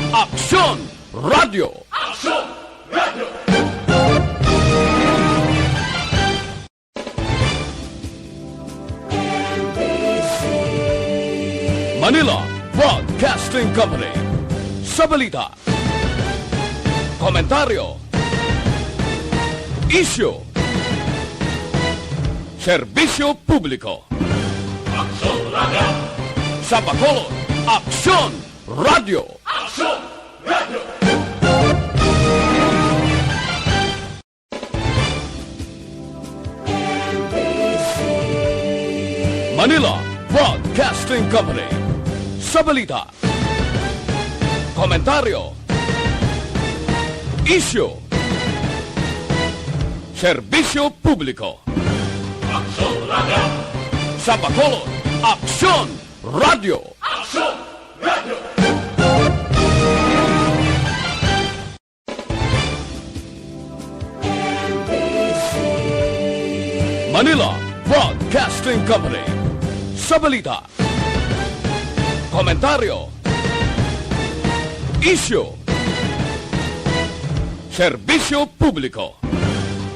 Aksyon Radio! Aksyon Radio! Manila Broadcasting Company. Sa balita, komentaryo, isyu, serbisyo publiko. Aksyon Radio! Sa Bacolod, Aksyon Radio! Aksyon Radio! Manila Broadcasting Company. Sa balita, komentaryo, isyu, serbisyo publiko. Aksyon Radio! Sa Bacolod, Aksyon Radio! Aksyon Radio! Manila Broadcasting Company. Sa balita, komentaryo, isyu, serbisyo publiko.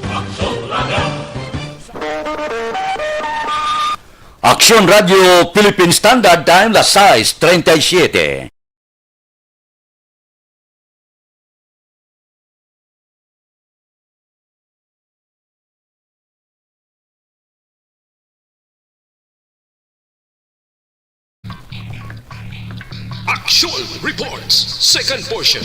Aksyon Radio! Aksyon Radio Philippine Standard Time, las 6:37. Action Reports, second portion.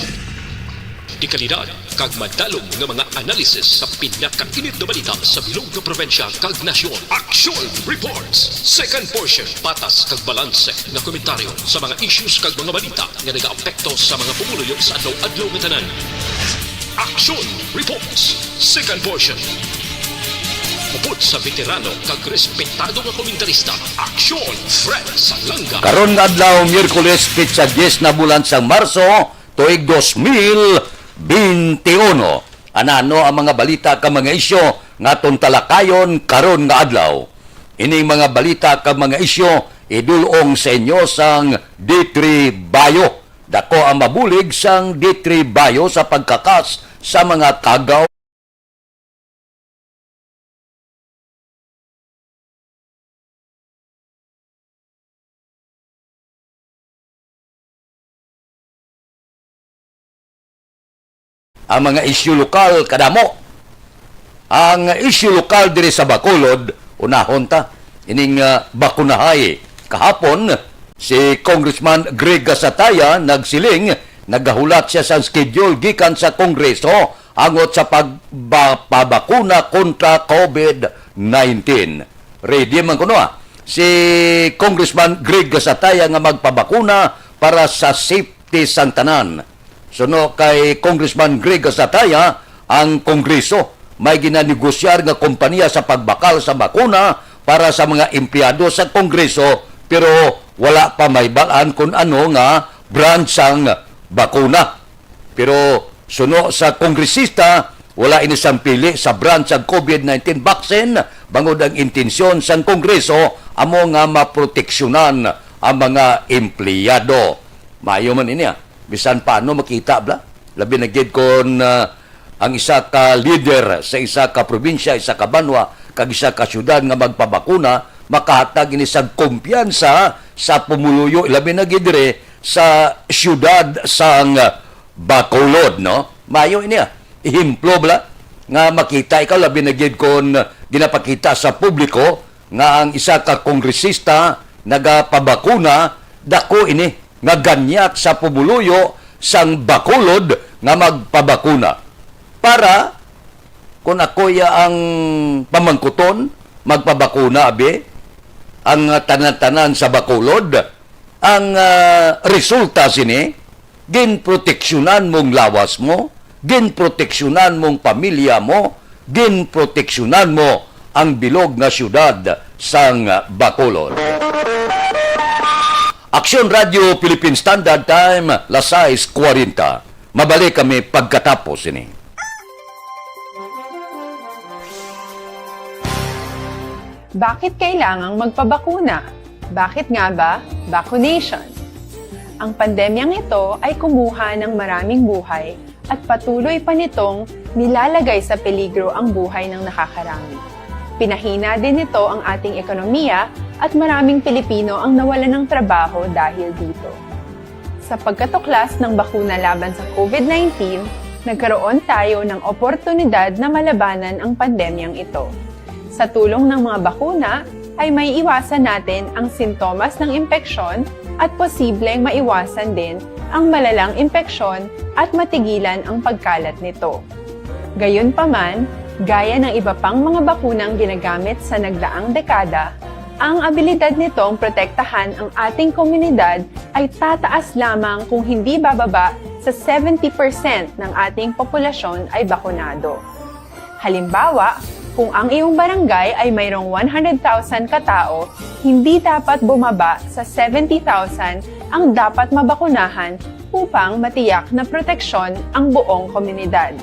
Di kalidad, kag madalong nga mga analisis sa pinakainit na balita sa bilog na probinsya kag nasyon. Action Reports, second portion. Patas kag balanse nga komentaryo sa mga issues kag mga balita nga nagaapekto sa mga pumuluyo sa adlaw-adlaw nga tanan. Action Reports, second portion. Upod sa veterano kag respetado nga komentarista, Aksyon Fred Salanga. Karon nga adlaw Miyerkules petsa 10 na bulan sa Marso tuig 2021. Anano ang mga balita ka mga isyo nga atong talakayon karon nga adlaw. Ining mga balita ka mga isyo idulong sa inyo sang D3 Bayo. Dako ang mabulig sang D3 Bayo sa pagkakas sa mga tagaw ang mga isyu lokal kadamo. Ang isyu lokal diri sa Bacolod, unahon ta, ining bakunahay. Kahapon, si Congressman Greg Gasataya nagsiling, nagahulat siya sa schedule gikan sa Kongreso angot sa pagpabakuna kontra COVID-19. Ready man kuno si Congressman Greg Gasataya nga magpabakuna para sa safety sang tanan. Suno kay Congressman Greg Gasataya, ang Kongreso may ginanegosiyar nga kompanya sa pagbakal sa bakuna para sa mga empleyado sa Kongreso pero wala pa may balaan kung ano nga branch sang bakuna. Pero suno sa kongresista, wala inisang pili sa branch sang COVID-19 vaccine bangod ang intensyon sang Kongreso amo nga maproteksyonan ang mga empleyado. Maayo man ini bisan paano makita bla labi na gid kon ang isa ka leader sa isa ka probinsya, isa ka banwa kag isa ka syudad nga magpabakuna makahatag ini sa kumpiyansa sa pumuluyo labi na gid dire sa syudad sang Bacolod, no? Mayo ini ihimplo bla nga makita ikaw labi na gid kon ginapakita sa publiko nga ang isa ka kongresista nagapabakuna dako ini nga ganyak sa pumuluyo sang Bacolod nga magpabakuna. Para kung ako'y ang pamangkuton, magpabakuna, abi, ang tanan-tanan sa Bacolod, ang resulta sini, ginproteksyonan mong lawas mo, ginproteksyonan mong pamilya mo, ginproteksyonan mo ang bilog na syudad sang Bacolod. Aksyon Radio Philippine Standard Time, las 6:40. Mabalik kami pagkatapos ini. Bakit kailangang magpabakuna? Bakit nga ba vaccination? Ang pandemyang ito ay kumuha ng maraming buhay at patuloy pa nitong nilalagay sa peligro ang buhay ng nakakarami. Pinahina din nito ang ating ekonomiya at maraming Pilipino ang nawalan ng trabaho dahil dito. Sa pagkatuklas ng bakuna laban sa COVID-19, nagkaroon tayo ng oportunidad na malabanan ang pandemyang ito. Sa tulong ng mga bakuna, ay may iwasan natin ang sintomas ng impeksyon at posibleng maiwasan din ang malalang impeksyon at matigilan ang pagkalat nito. Gayunpaman, gaya ng iba pang mga bakunang ginagamit sa nagdaang dekada, ang abilidad nitong protektahan ang ating komunidad ay tataas lamang kung hindi bababa sa 70% ng ating populasyon ay bakunado. Halimbawa, kung ang iyong barangay ay mayroong 100,000 katao, hindi dapat bumaba sa 70,000 ang dapat mabakunahan upang matiyak na proteksyon ang buong komunidad.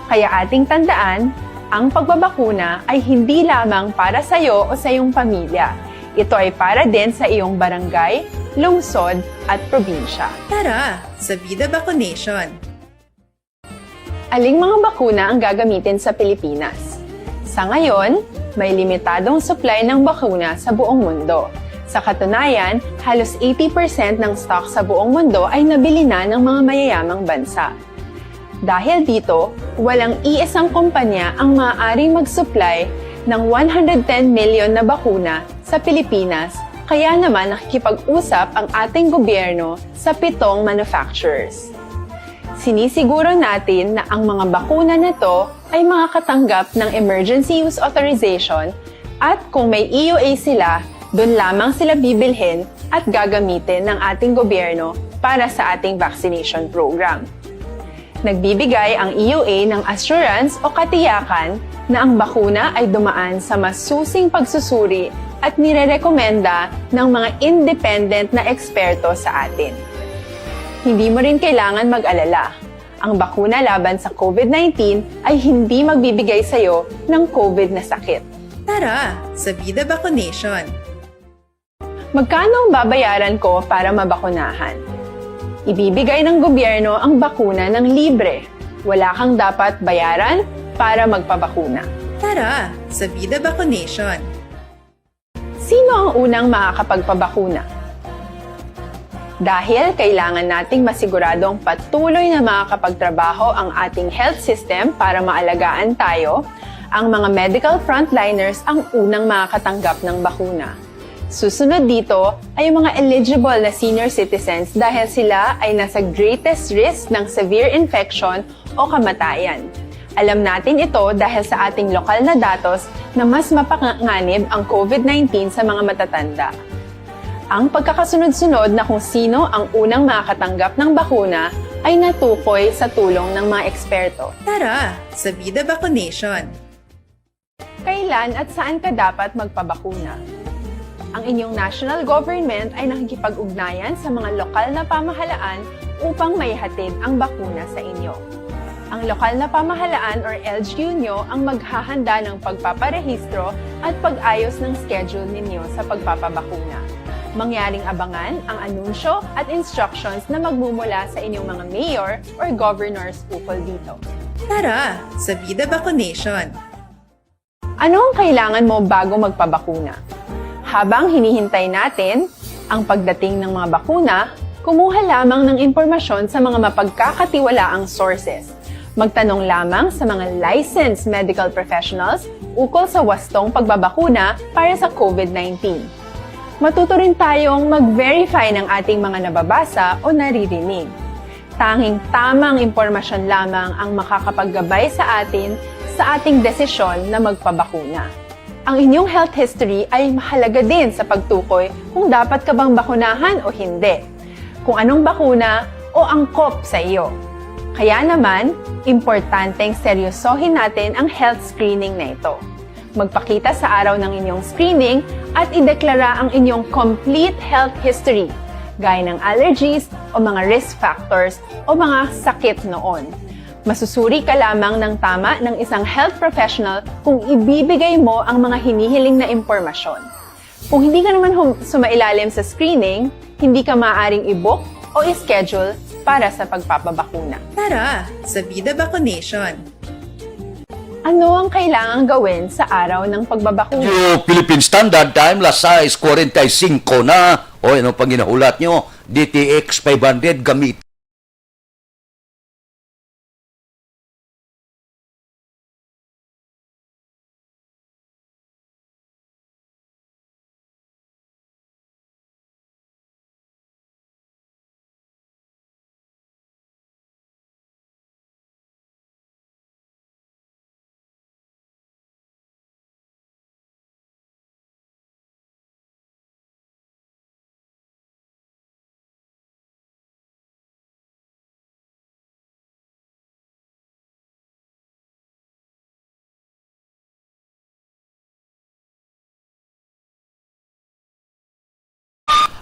Kaya ating tandaan, ang pagbabakuna ay hindi lamang para sa iyo o sa iyong pamilya. Ito ay para din sa iyong barangay, lungsod at probinsya. Tara, sa Vida Vaccination! Aling mga bakuna ang gagamitin sa Pilipinas? Sa ngayon, may limitadong supply ng bakuna sa buong mundo. Sa katunayan, halos 80% ng stock sa buong mundo ay nabili na ng mga mayayamang bansa. Dahil dito, walang iisang kumpanya ang maaaring mag-supply ng 110 million na bakuna sa Pilipinas, kaya naman nakikipag-usap ang ating gobyerno sa 7 manufacturers. Sinisiguro natin na ang mga bakuna nito ay makakatanggap ng Emergency Use Authorization at kung may EUA sila, doon lamang sila bibilhin at gagamitin ng ating gobyerno para sa ating vaccination program. Nagbibigay ang EUA ng assurance o katiyakan na ang bakuna ay dumaan sa masusing pagsusuri at nirerekomenda ng mga independent na eksperto sa atin. Hindi mo rin kailangan mag-alala. Ang bakuna laban sa COVID-19 ay hindi magbibigay sa iyo ng COVID na sakit. Tara, sa Vida Vaccination! Magkano ang babayaran ko para mabakunahan? Ibibigay ng gobyerno ang bakuna ng libre. Wala kang dapat bayaran para magpabakuna. Tara, sa Vida Vaccination! Sino ang unang makakapagpabakuna? Dahil kailangan nating masiguradong patuloy na makakapagtrabaho ang ating health system para maalagaan tayo, ang mga medical frontliners ang unang makakatanggap ng bakuna. Susunod dito ay mga eligible na senior citizens dahil sila ay nasa greatest risk ng severe infection o kamatayan. Alam natin ito dahil sa ating lokal na datos na mas mapanganib ang COVID-19 sa mga matatanda. Ang pagkakasunod-sunod na kung sino ang unang makakatanggap ng bakuna ay natukoy sa tulong ng mga eksperto. Tara, sa Vida Vaccination! Kailan at saan ka dapat magpabakuna? Ang inyong national government ay nakikipag-ugnayan sa mga lokal na pamahalaan upang maihatid ang bakuna sa inyo. Ang lokal na pamahalaan or LGU nyo ang maghahanda ng pagpaparehistro at pag-ayos ng schedule ninyo sa pagpapabakuna. Mangyaring abangan ang anunsyo at instructions na magmumula sa inyong mga mayor or governors ukol dito. Tara, sa Vida Vaccination! Ano ang kailangan mo bago magpabakuna? Habang hinihintay natin ang pagdating ng mga bakuna, kumuha lamang ng impormasyon sa mga mapagkakatiwalaang sources. Magtanong lamang sa mga licensed medical professionals ukol sa wastong pagbabakuna para sa COVID-19. Matuto rin tayong mag-verify ng ating mga nababasa o naririnig. Tanging tamang impormasyon lamang ang makakapaggabay sa ating desisyon na magpabakuna. Ang inyong health history ay mahalaga din sa pagtukoy kung dapat ka bang bakunahan o hindi, kung anong bakuna o angkop sa iyo. Kaya naman, importanteng seryosohin natin ang health screening na ito. Magpakita sa araw ng inyong screening at ideklara ang inyong complete health history, gaya ng allergies o mga risk factors o mga sakit noon. Masusuri ka lamang ng tama ng isang health professional kung ibibigay mo ang mga hinihiling na impormasyon. Kung hindi ka naman sumailalim sa screening, hindi ka maaaring i-book o i-schedule para sa pagpapabakuna. Tara sa Vida Vaccination. Ano ang kailangang gawin sa araw ng pagbabakuna? Yung Philippine Standard Time, las 6:45 na. O, ano pang ginahulat nyo? DTX 500 gamit.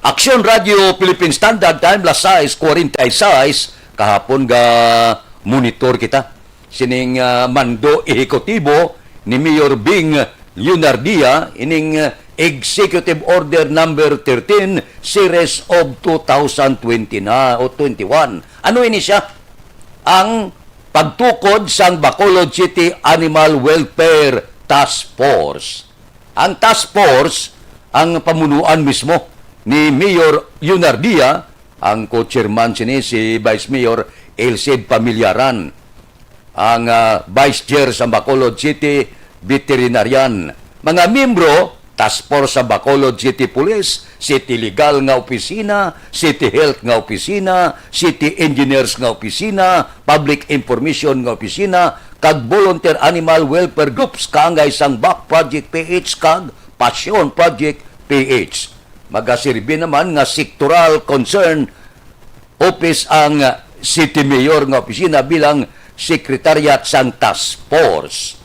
Aksyon Radio Philippine Standard Time, las 6:46, kahapon ga monitor kita. Sining mando ehekutibo ni Mayor Bing Leonardia, ining Executive Order Number 13, Series of 2020 na o 21. Ano ini siya? Ang pagtukod sang Bacolod City Animal Welfare Task Force. Ang task force, ang pamunuan mismo ni Mayor Leonardia, ang co-chairman sini si Vice Mayor Elcid Pamilyaran, ang Vice Chair sa Bacolod City Veterinarian, mga membro task force sa Bacolod City Police, City Legal nga opisina, City Health nga opisina, City Engineers nga opisina, Public Information nga opisina, kag Volunteer Animal Welfare Groups kaangay sang Back Project PH kag Passion Project PH. Magasilbi naman nga sectoral concern office ang City Mayor nga opisina bilang Secretariat sang Task Force.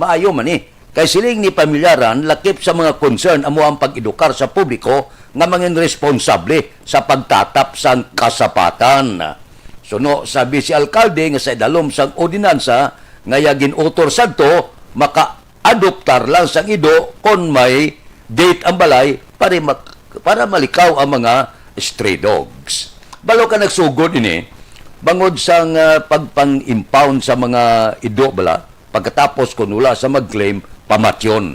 Maayo man kay siling ni pamilyaran lakip sa mga concern amo ang pag-edukar sa publiko nga mangin responsable sa pagtatap sang kasapatan. Suno sabi si alkalde nga sa idalom sang ordinansa nga yagin utor sadto maka-adoptar lang sang ido kon may date ang balay para malikaw ang mga stray dogs. Balo ka nagsugod ini, bangod sang pagpang-impound sa mga ido bala, pagkatapos kunula sa mag-claim, pamatyon.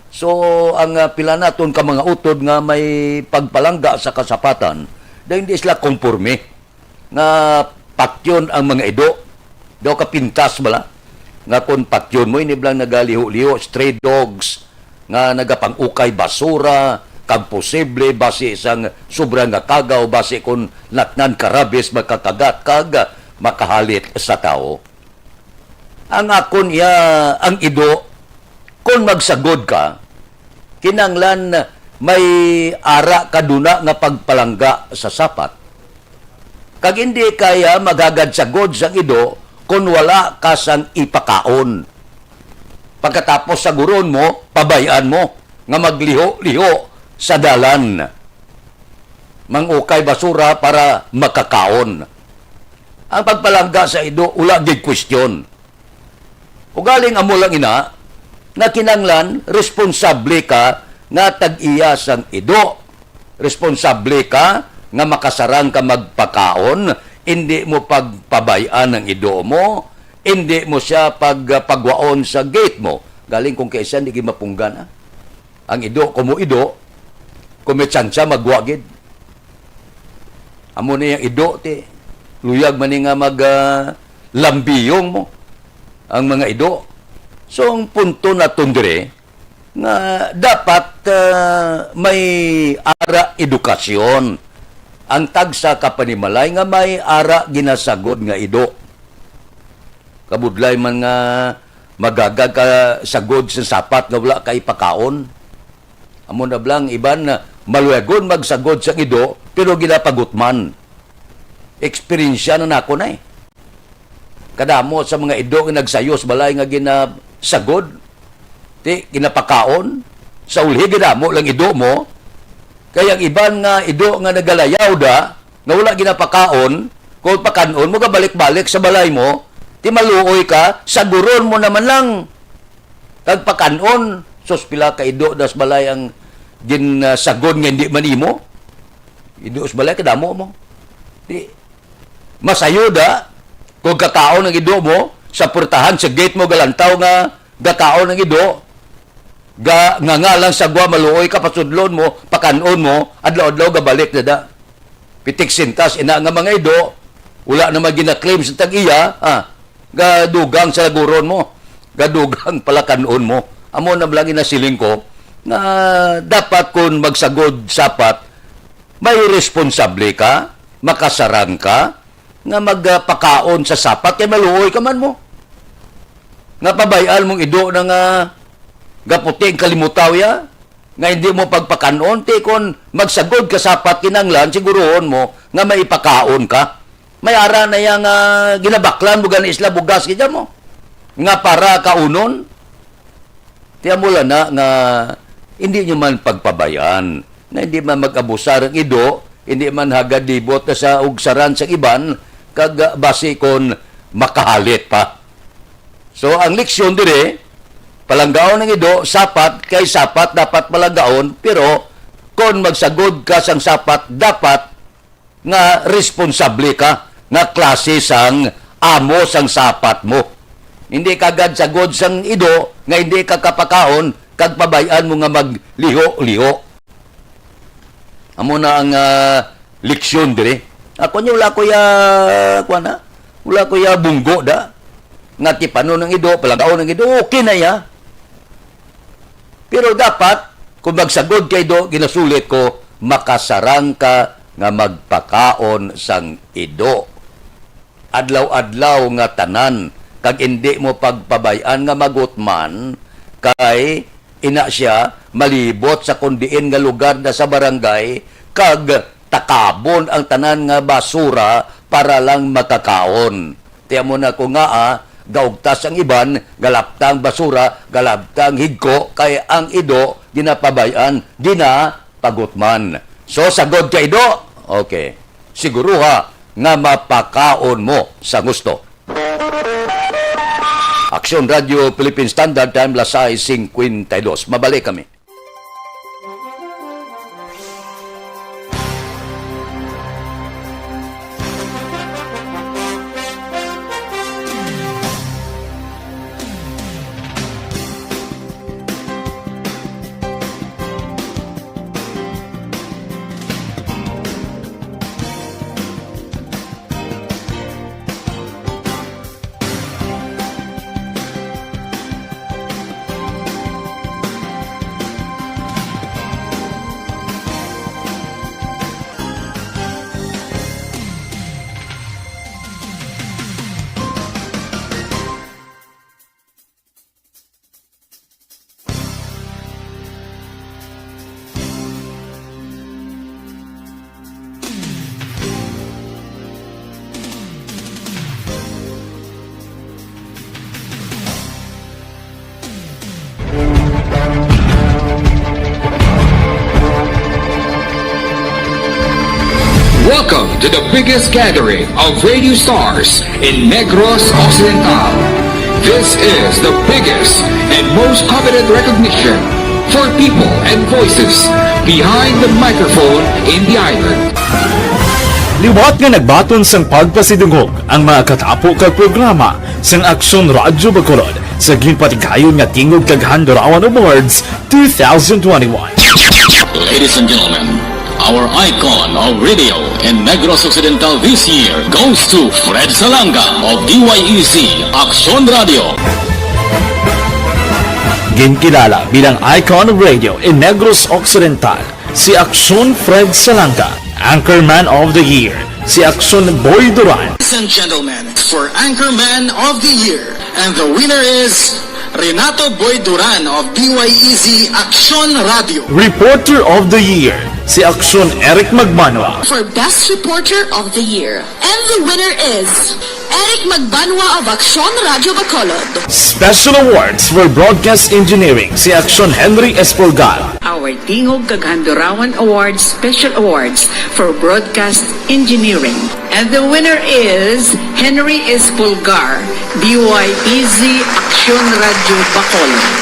So, ang pila naton ka mga utod nga may pagpalangga sa kasapatan, dahil hindi sila konforme nga patyon ang mga ido. Daw ka pintas bala, nga kung patyon mo, iniblang nagaliho-liho, stray dogs, nga nagapang-ukay basura, kag posible base isang sobrang nga kagaw base kung natnan karabis magkakagat kag makahalit sa tao. Ang akon ang ido kung magsagod ka kinanglan may ara kaduna nga pagpalangga sa sapat. Kag hindi kaya magagadsagod sang ido kung wala ka sang ipakaon. Pagkatapos saguron mo, pabayaan mo nga magliho-liho sa dalan, mangukay basura para makakaon. Ang pagpalangga sa ido, ula gig question. Ugaling amo lang ina, nga kinanglan, responsable ka nga tag-iya sang ido. Responsable ka nga makasarang ka magpakaon, hindi mo pagpabayaan ng ido mo, hindi mo siya pagwaon sa gate mo. Galing kung kaysa, hindi mapunggan. Ang ido, kumo ido, kumitsansya magwagid. Amo na yung ido, luyag man nga lambiyong mo ang mga ido. So, ang punto na tundre, nga dapat may ara edukasyon. Ang tagsa kapanimalay nga may ara ginasagod nga ido. Kabudlay man nga magagag ka sagod sa sapat nga wala kay pakaon. Amo na blang iban na maluyagon magsagod sa ido pero ginapagutman. Eksperyensya na nako na Kadamo sa mga ido nga nagsayos balay nga ginasagod, ginapakaon, sa ulhi ginamo lang ido mo, kaya ang iban nga ido nga nagalayaw da, nga wala ginapakaon, kung pakanon mo balik-balik sa balay mo, maluoy ka, saguron mo naman lang. Kag pakanon, sos pila ka ido das balay ang ginasagod nga hindi manimo. Iduos balay kadamo mo. Di masayo da kung kakao ng ido mo sa portahan sa gate mo galantaw nga kakao ng ido nga lang sa gwa maluoy ka pasudlon mo pakanon mo adlaw-adlaw gabalik na da. Pitik sintas ina nga mga ido wala naman gina-claim sa tag-iya gadugang sa laguron mo gadugang pala kanon mo. Amo na lang inasiling ko na dapat kung magsagod sapat may responsable ka, makasarang ka, nga magpakaon sa sapat, kaya maluoy ka man mo. Nga pabayaan mong ido na nga gaputing kalimutaw ya, nga hindi mo pagpakanon, ti kung magsagod ka sapat kinanglan, siguroon mo nga may ipakaon ka. May ara na yung ginabaklan, bugan isla, bugas, kaya mo. Nga para kaunon. Tiya mula na nga hindi nyo man pagpabayaan na hindi man mag-abusar ang ido, hindi man hagadibot na sa ugsaran sa iban, kag base kon makahalit pa. So, ang leksyon dire, palanggaon ng ido, sapat, kay sapat, dapat palanggaon, pero kung magsagod ka sang sapat, dapat nga responsable ka, nga klase sang amo sang sapat mo. Hindi kagad sagod sang ido, nga hindi ka kapakaon, kag pabayaan mo nga magliho-liho. Amo na ang leksyon dire. Ako niya wala ko ya bunggo da. Nga tipano ng ido, palagaw ng ido, okay na ya. Pero dapat, kung magsagod kay ido, ginasulit ko, makasarang ka nga magpakaon sang ido. Adlaw-adlaw nga tanan, kag hindi mo pagpabayan nga magutman, kay ina siya malibot sa kundiin nga lugar na sa barangay kag takabon ang tanan nga basura para lang makakaon. Tiyan mo na ko nga gaugtas ang iban, galaptang basura, galaptang higko, kay ang ido ginapabayan, ginapagutman. So sagod ka ido, okay. Siguro nga mapakaon mo sa gusto. Aksyon Radio Philippine Standard Time, Lasay 52. Mabalik kami. Welcome to the biggest gathering of radio stars in Negros Occidental. This is the biggest and most coveted recognition for people and voices behind the microphone in the island. Liwat nga nagbaton sang pagpasidungog ang mga katapo kag programa sang Aksyon Radyo Bacolod sa ginpatigayon nga tingog kag Handurawan Awards 2021. Ladies and gentlemen, our icon of radio in Negros Occidental this year goes to Fred Salanga of DYEC Aksyon Radio. Ginkilala bilang icon of radio in Negros Occidental, si Aksyon Fred Salanga. Anchorman of the Year, si Aksyon Boy Duran. Ladies and gentlemen, for Anchorman of the Year, and the winner is Renato Boy Duran of DYEC Aksyon Radio. Reporter of the Year, si Aksyon Eric Magbanwa. For Best Reporter of the Year, and the winner is Eric Magbanwa of Aksyon Radio Bacolod. Special Awards for Broadcast Engineering, si Aksyon Henry Espolgar. Our Tingog kag Handurawan Awards Special Awards for Broadcast Engineering. And the winner is Henry Espolgar, DYEC Aksyon Radio Bacolod.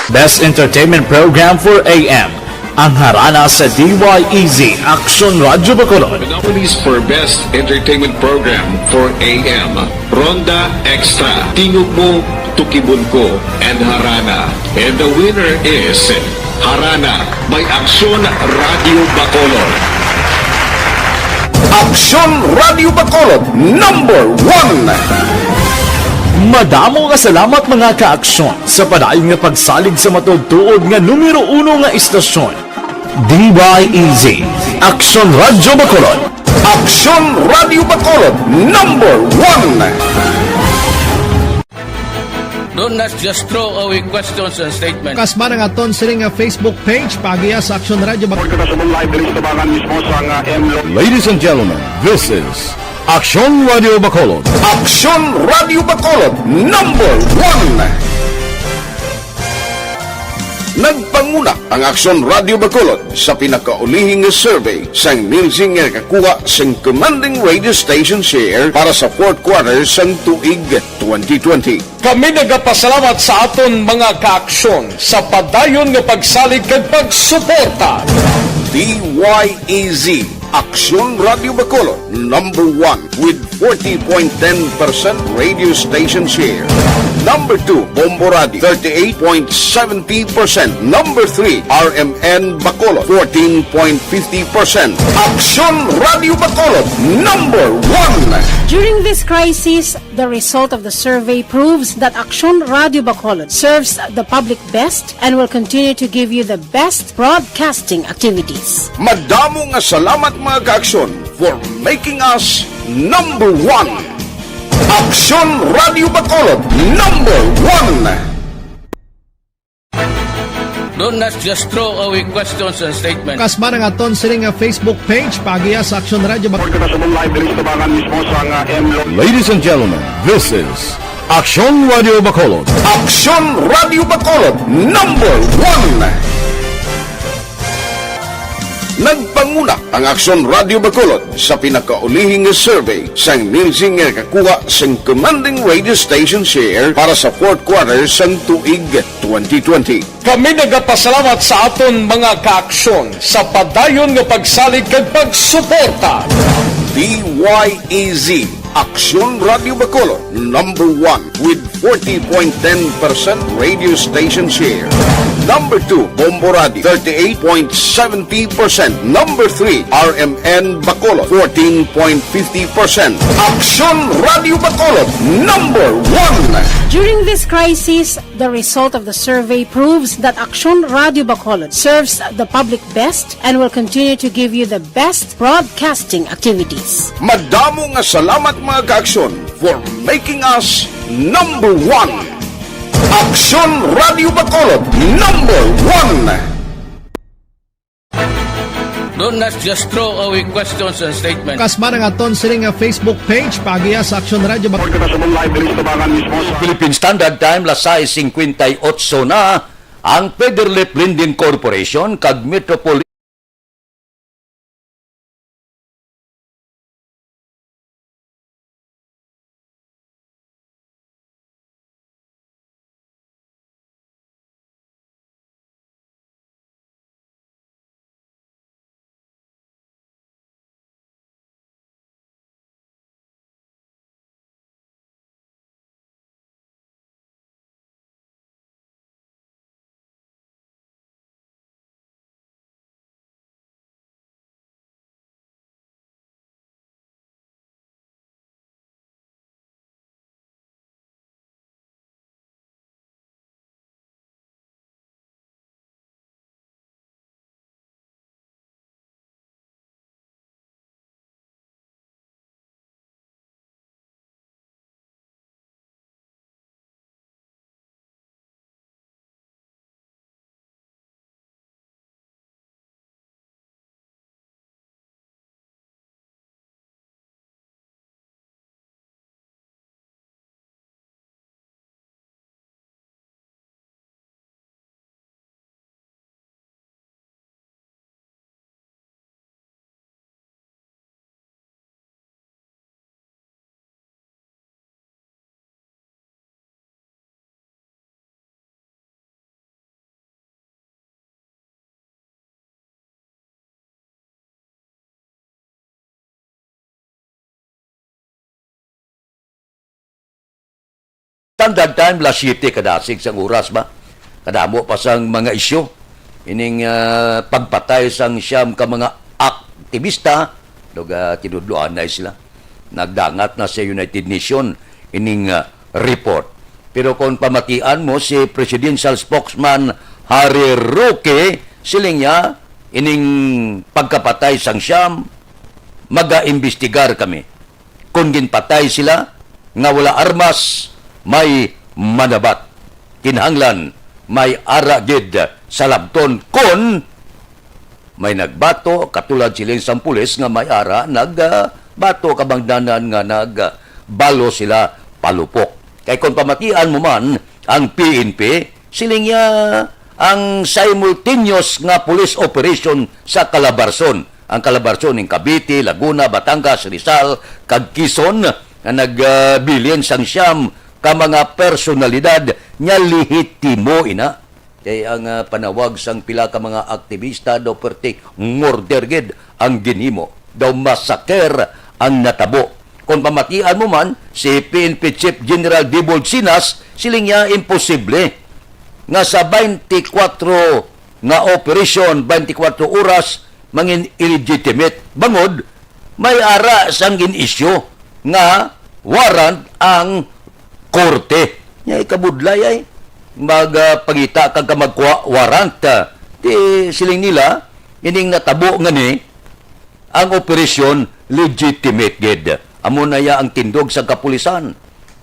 Best Entertainment Program for AM, Ang harana sa DYEZ Action Radyo Bacolod. Nominees for Best Entertainment Program for AM, Ronda Extra, Tingog Mo, Tukibon Ko, and Harana. And the winner is Harana by Action Radio Bacolod. Action Radio Bacolod number 1. Madamo nga salamat mga ka-aksyon sa padayon nga pagsalig sa matugtuod nga numero 1 nga istasyon. DYEZ Action Radyo Bacolod. Action Radio Bacolod number 1. Don't just throw away questions and statements. Kasma ng aton siring nga Facebook page pagiya sa Action Radio Bacolod. Ladies and gentlemen, this is Action Radio Bacolod. Action Radio Bacolod number 1. Nagpanguna ang Action Radio Bacolod sa pinakaulihing nga survey sang Nielsen nga kakuha sang commanding radio station share para sa fourth quarter sang tuig 2020. Kami nagapasalamat sa aton mga kaaksyon sa padayon nga pagsalig kag pagsuporta. DYEZ Action Radio Bacolod number 1 with 40.10% radio station share. Number 2, Bombo Radio, 38.70%. Number 3, RMN Bacolod, 14.50%. Action Radio Bacolod, number 1. During this crisis, the result of the survey proves that Action Radio Bacolod serves the public best and will continue to give you the best broadcasting activities. Madamo nga salamat mga ka-aksyon for making us number 1. Action Radio Bacolod number 1. Don't just throw away questions and statements. Kasma ng aton siring nga Facebook page pagiya sa Action Radio Bacolod. Ladies and gentlemen, this is Action Radio Bacolod. Action Radio Bacolod number 1. Nagpanguna ang Action Radio Bacolod sa pinakaulihing nga survey sang Nielsen nga kakuha sang commanding radio station share para sa fourth quarter sang tuig 2020. Kami nagapasalamat sa aton mga kaaksyon sa padayon nga pagsalig kag pagsuporta. DYEZ Action Radio Bacolod number 1 with 40.10% radio station share. Number 2, Bombo Radio, 38.70%. Number 3, RMN Bacolod, 14.50%. Action Radio Bacolod number 1. During this crisis, the result of the survey proves that Action Radio Bacolod serves the public best and will continue to give you the best broadcasting activities. Madamo nga salamat mga ka-aksyon for making us number 1. Action Radio Bacolod number 1. Don't just throw away questions and statements. Kasma ng aton siring nga Facebook page pagiya sa Action Radio Bacolod. Philippine Standard Time las 6:58 na ang Federal Blending Corporation kag Metropolitan Standard time, las 7 kadasig sang oras ba? Kadamo pa sang mga isyu. Ining pagpatay sang siyam ka mga aktivista, tinudloan na sila. Nagdangat na sa United Nations ining report. Pero kung pamatian mo si presidential spokesman Harry Roque, siling niya, ining pagkapatay sang siyam, mag-aimbestigar kami. Kung ginpatay sila, nga wala armas, may manabat. Kinahanglan, may aragid sa labton kon may nagbato, katulad siling sang pulis nga may ara, nagbato kabangdanan nga nagbalo sila palupok. Kay kung pamatian mo man ang PNP, siling niya ang simultaneous nga police operation sa Calabarzon. Ang Calabarzon ng Cavite, Laguna, Batangas, Rizal, kag Quezon na nagbilin sang siyam ka mga personalidad nya lehitimo ina. Kay ang panawag sang pila ka mga aktivista daw perti murder gid ang ginimo. Daw masaker ang natabo. Kung pamatian mo man, si PNP Chief General Dibol Sinas, siling niya imposible nga sa 24 nga operation, 24 oras, mangin illegitimate. Bangod, may ara sang gin-issue nga warrant ang korte. Nya ikabudlay ay magpangita kag magkuha warrant. Di siling nila, ining natabo nga ni, ang operasyon legitimate gid. Amo na ya ang tindog sa kapulisan.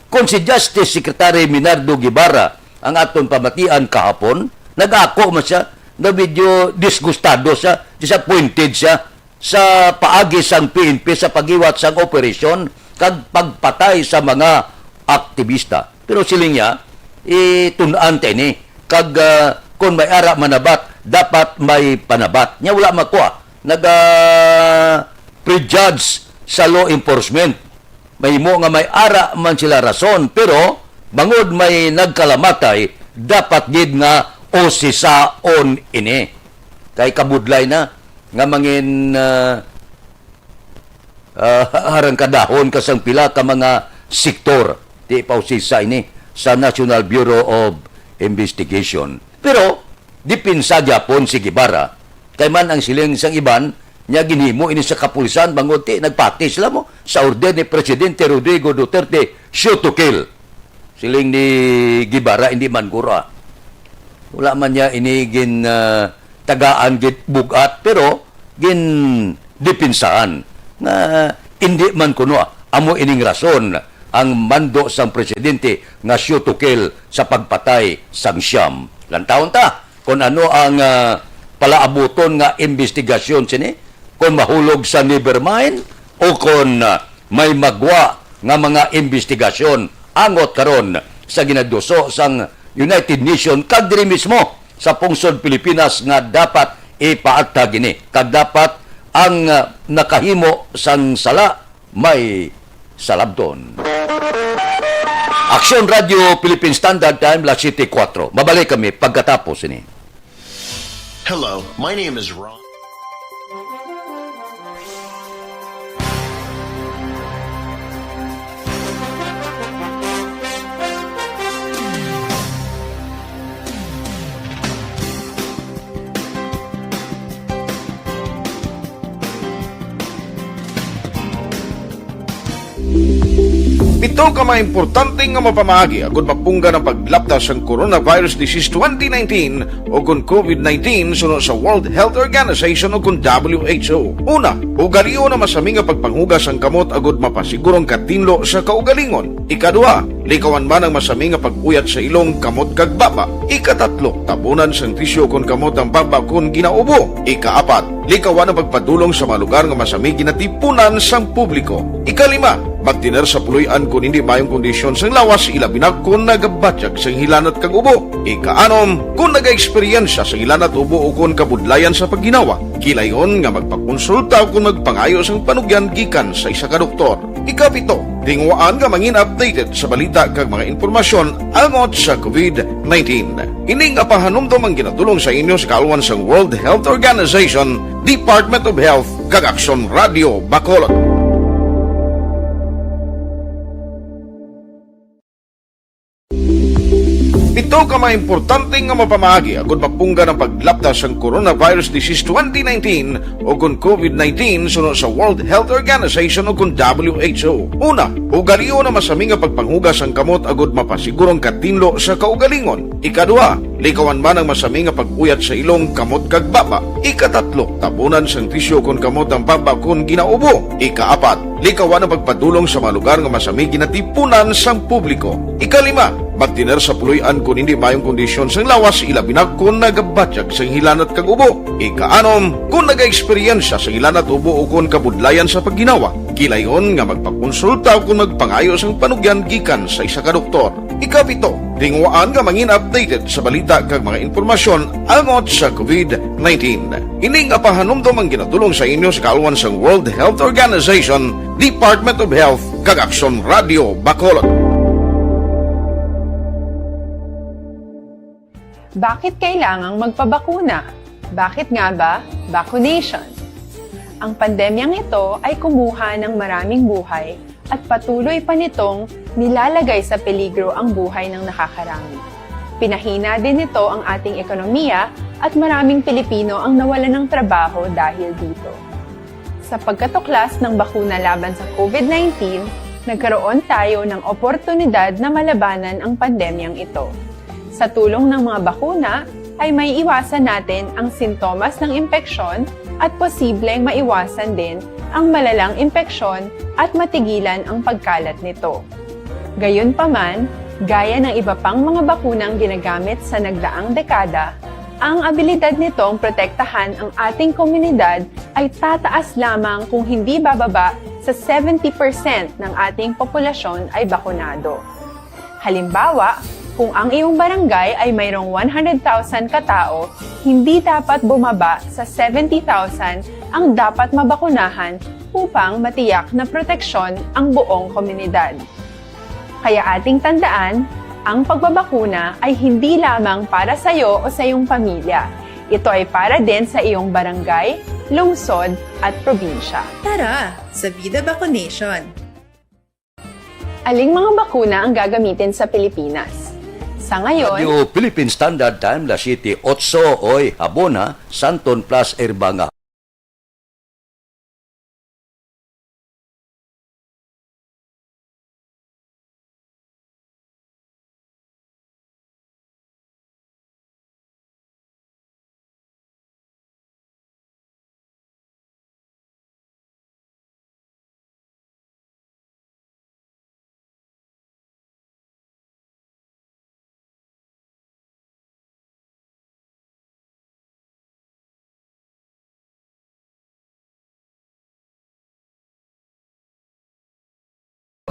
Kung si Justice Secretary Minardo Guevara ang aton pamatian kahapon, nag-ako man siya, na medyo disgustado siya, disappointed siya sa paagi sang PNP sa pagiwat sang operasyon kag pagpatay sa mga aktivista. Pero siling niya, tunaan tayo ni, kag kung may ara manabat, dapat may panabat. Nya wala makuha. Prejudge sa law enforcement. May mo nga may ara man sila rason, pero bangod may nagkalamatay, dapat gid nga o sisaon ini. Kay kabudlay na nga mangin harang kadahon kasang pila ka mga sektor di pa usisa ini sa National Bureau of Investigation. Pero dipinsa gyapon si Guevara kay man ang siling sang iban nya ginhimo ini sa kapulisan bangod ti nagpati sila mo sa orden ni Presidente Rodrigo Duterte, shoot to kill. Siling ni Guevara hindi man gura. Wala man niya inigin tagaan git bugat, pero gin dipinsaan na hindi man kuno amo ining rason ang mando sang presidente nga shoot to kill sa pagpatay sang siyam. Lantaon ta kung ano ang palaabuton nga investigasyon sini, kung mahulog sa Nevermind o kung may magwa nga mga investigasyon angot karon sa ginaduso sang United Nations kag diri mismo sa pungsod Pilipinas nga dapat ipaatag ini. Kag dapat ang nakahimo sang sala may salabton. Aksyon Radio Philippine Standard Time, las 7:04. Mabalik kami pagkatapos ini. Hello, my name is Ron. Ito ka mga importante nga mapamagi agud mapungga ng paglaptas ng Coronavirus Disease 2019 o kung COVID-19 sunod sa World Health Organization o kung WHO. Una, ugalion na masami nga pagpanghugas ang kamot agud mapasigurong katinlo sa kaugalingon. Ikadua, likawan man ang masami nga pag-uyat sa ilong kamot kag baba. Ikatatlo, tabunan sang tisyo kung kamot ang baba kung ginaubo. Ikaapat, likawan ang pagpadulong sa mga lugar nga masami ginatipunan sang publiko. Ikalima, magtiner sa puluyan kung hindi mayong kondisyon sang lawas, ilabi na kung nagabatyag sang hilanat kag ubo. Ikaanom, kung nag-eksperyensya sa hilanat ubo o kung kabudlayan sa pagginawa. Kilayon nga magpakonsulta o kung magpangayo sang panugyan gikan sa isa ka doktor. Ikapito, tingwaan nga mangin updated sa balita kag mga informasyon angot sa COVID-19. Ining apahanumdom ang ginatulong sa inyo sa kalwan sang World Health Organization, Department of Health, kag Aksyon Radio Bacolod. Ito ka mga importante nga mapamagi agud mapungga ng paglaptas ang Coronavirus Disease 2019 o kung COVID-19 sunod sa World Health Organization o kung WHO. Una, ugalion na masami nga pagpanghugas ang kamot agud mapasigurong katinlo sa kaugalingon. Ikaduha, likawan man ang masami nga pag-uyat sa ilong kamot kag baba. Ikatatlo, tabunan sang tisyo kung kamot ang baba kung ginaubo. Ikaapat, likawan ang pagpadulong sa mga lugar nga masami ginatipunan sang publiko. Ikalima, magtiner sa puluyan kung hindi mayong kondisyon sang lawas ilabi na kung nagabatyag sang hilanat kag ubo. Ikaanom, kung nag-eksperyensya sa hilanat ubo o kung kabudlayan sa pagginawa. Kilayon nga magpakonsulta kung magpangayo sang panugyan gikan sa isa ka doktor. Ikapito, tingwaan nga mangin updated sa balita kag mga impormasyon angot sa COVID-19. Ining apahanumdom ang ginatulong sa inyo sa kalwan sang World Health Organization, Department of Health kag Aksyon Radio Bacolod. Bakit kailangang magpabakuna? Bakit nga ba vaccination? Ang pandemyang ito ay kumuha ng maraming buhay at patuloy pa nitong nilalagay sa peligro ang buhay ng nakakarami. Pinahina din nito ang ating ekonomiya at maraming Pilipino ang nawalan ng trabaho dahil dito. Sa pagkatuklas ng bakuna laban sa COVID-19, nagkaroon tayo ng oportunidad na malabanan ang pandemyang ito. Sa tulong ng mga bakuna, ay may iwasan natin ang sintomas ng impeksyon at posibleng maiwasan din ang malalang impeksyon at matigilan ang pagkalat nito. Gayunpaman, gaya ng iba pang mga bakunang ginagamit sa nagdaang dekada, ang abilidad nitong protektahan ang ating komunidad ay tataas lamang kung hindi bababa sa 70% ng ating populasyon ay bakunado. Halimbawa, kung ang iyong barangay ay mayroong 100,000 katao, hindi dapat bumaba sa 70,000 ang dapat mabakunahan upang matiyak na proteksyon ang buong komunidad. Kaya ating tandaan, ang pagbabakuna ay hindi lamang para sa iyo o sa iyong pamilya. Ito ay para din sa iyong barangay, lungsod at probinsya. Tara, sa Vida Vaccination! Aling mga bakuna ang gagamitin sa Pilipinas? Sa ngayon, Radio Philippine Standard Time, la City 8 oy Habona, Santon Plus Erbanga.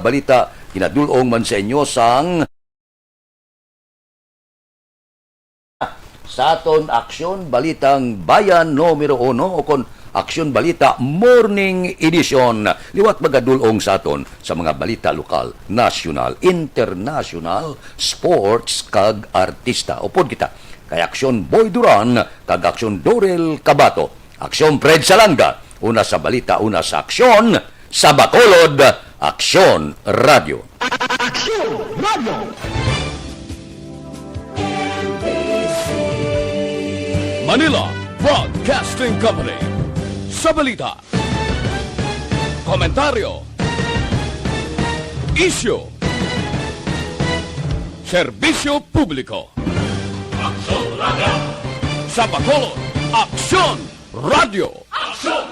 Balita, kinadulong man sa inyo sang sa aton Aksyon Balitang Bayan numero 1 o kon Aksyon Balita Morning Edition. Liwat magadulong sa aton sa mga balita lokal, national, international, sports kag artista. Upod kita kay Aksyon Boy Duran kag Aksyon Dorel Cabato. Aksyon Fred Salanga, una sa balita, una sa aksyon sa Bacolod, Aksyon Radio. Aksyon Radio! Manila Broadcasting Company. Sa balita, komentaryo, isyu, serbisyo publiko. Aksyon Radio! Sa Bacolod, Aksyon Radio. Aksyon